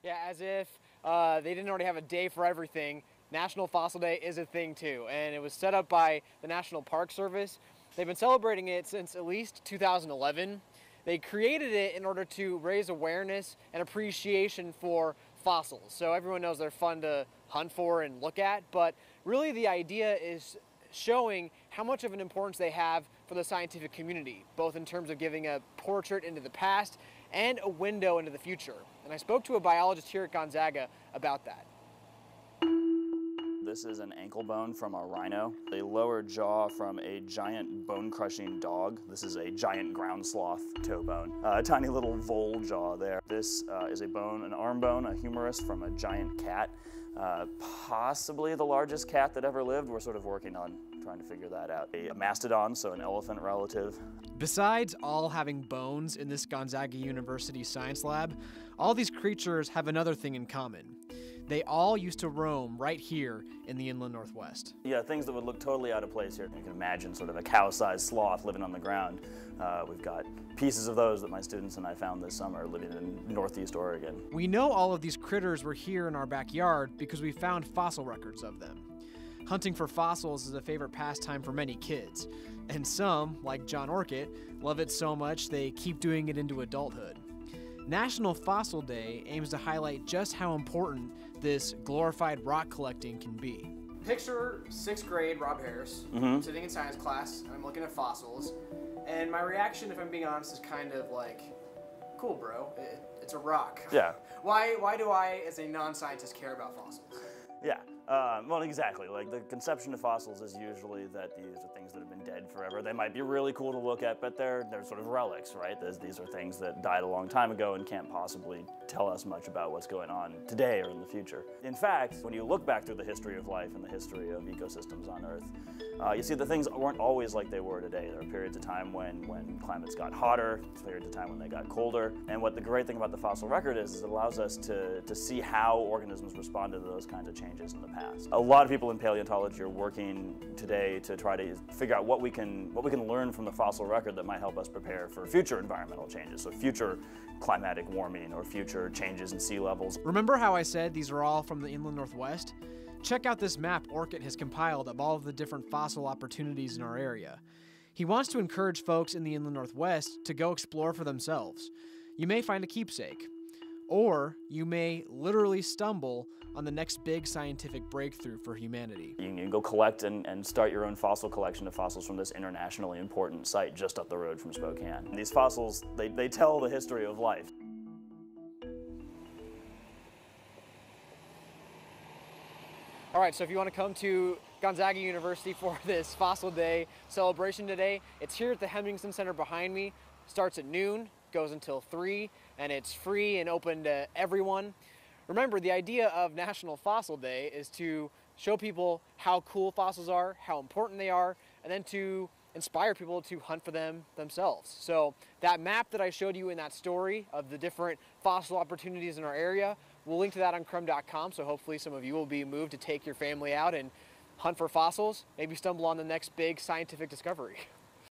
Yeah, as if they didn't already have a day for everything. National Fossil Day is a thing too, and it was set up by the National Park Service. They've been celebrating it since at least 2011. They created it in order to raise awareness and appreciation for fossils. So everyone knows they're fun to hunt for and look at, but really the idea is showing how much of an importance they have for the scientific community, both in terms of giving a portrait into the past and a window into the future. And I spoke to a biologist here at Gonzaga about that. This is an ankle bone from a rhino, a lower jaw from a giant bone-crushing dog. This is a giant ground sloth toe bone, a tiny little vole jaw there. This is a bone, an arm bone, a humerus from a giant cat, possibly the largest cat that ever lived. We're sort of working on trying to figure that out. A mastodon, so an elephant relative. Besides all having bones in this Gonzaga University science lab, all these creatures have another thing in common. They all used to roam right here in the inland Northwest. Yeah, things that would look totally out of place here. You can imagine sort of a cow-sized sloth living on the ground. We've got pieces of those that my students and I found this summer living in Northeast Oregon. We know all of these critters were here in our backyard because we found fossil records of them. Hunting for fossils is a favorite pastime for many kids, and some, like John Orkett, love it so much they keep doing it into adulthood. National Fossil Day aims to highlight just how important this glorified rock collecting can be. Picture 6th grade Rob Harris sitting in science class, and I'm looking at fossils, and my reaction, if I'm being honest, is kind of like, cool bro, it's a rock. Yeah. Why do I, as a non-scientist, care about fossils? Yeah, well, exactly. Like, the conception of fossils is usually that these are things that have been dead forever. They might be really cool to look at, but they're sort of relics, right? These are things that died a long time ago and can't possibly tell us much about what's going on today or in the future. In fact, when you look back through the history of life and the history of ecosystems on Earth, you see that things weren't always like they were today. There were periods of time when climates got hotter, periods of time when they got colder. And what the great thing about the fossil record is it allows us to see how organisms responded to those kinds of changes in the past. A lot of people in paleontology are working today to try to figure out what we can learn from the fossil record that might help us prepare for future environmental changes, so future climatic warming or future changes in sea levels. Remember how I said these are all from the inland Northwest? Check out this map Orkett has compiled of all of the different fossil opportunities in our area. He wants to encourage folks in the inland Northwest to go explore for themselves. You may find a keepsake, or you may literally stumble on the next big scientific breakthrough for humanity. You can go collect and start your own fossil collection of fossils from this internationally important site just up the road from Spokane. And these fossils, they tell the history of life. All right, so if you want to come to Gonzaga University for this Fossil Day celebration today, it's here at the Hemmingsen Center behind me. Starts at noon, goes until 3, and it's free and open to everyone. Remember, the idea of National Fossil Day is to show people how cool fossils are, how important they are, and then to inspire people to hunt for them themselves. So that map that I showed you in that story of the different fossil opportunities in our area, we'll link to that on crumb.com, so hopefully some of you will be moved to take your family out and hunt for fossils, maybe stumble on the next big scientific discovery.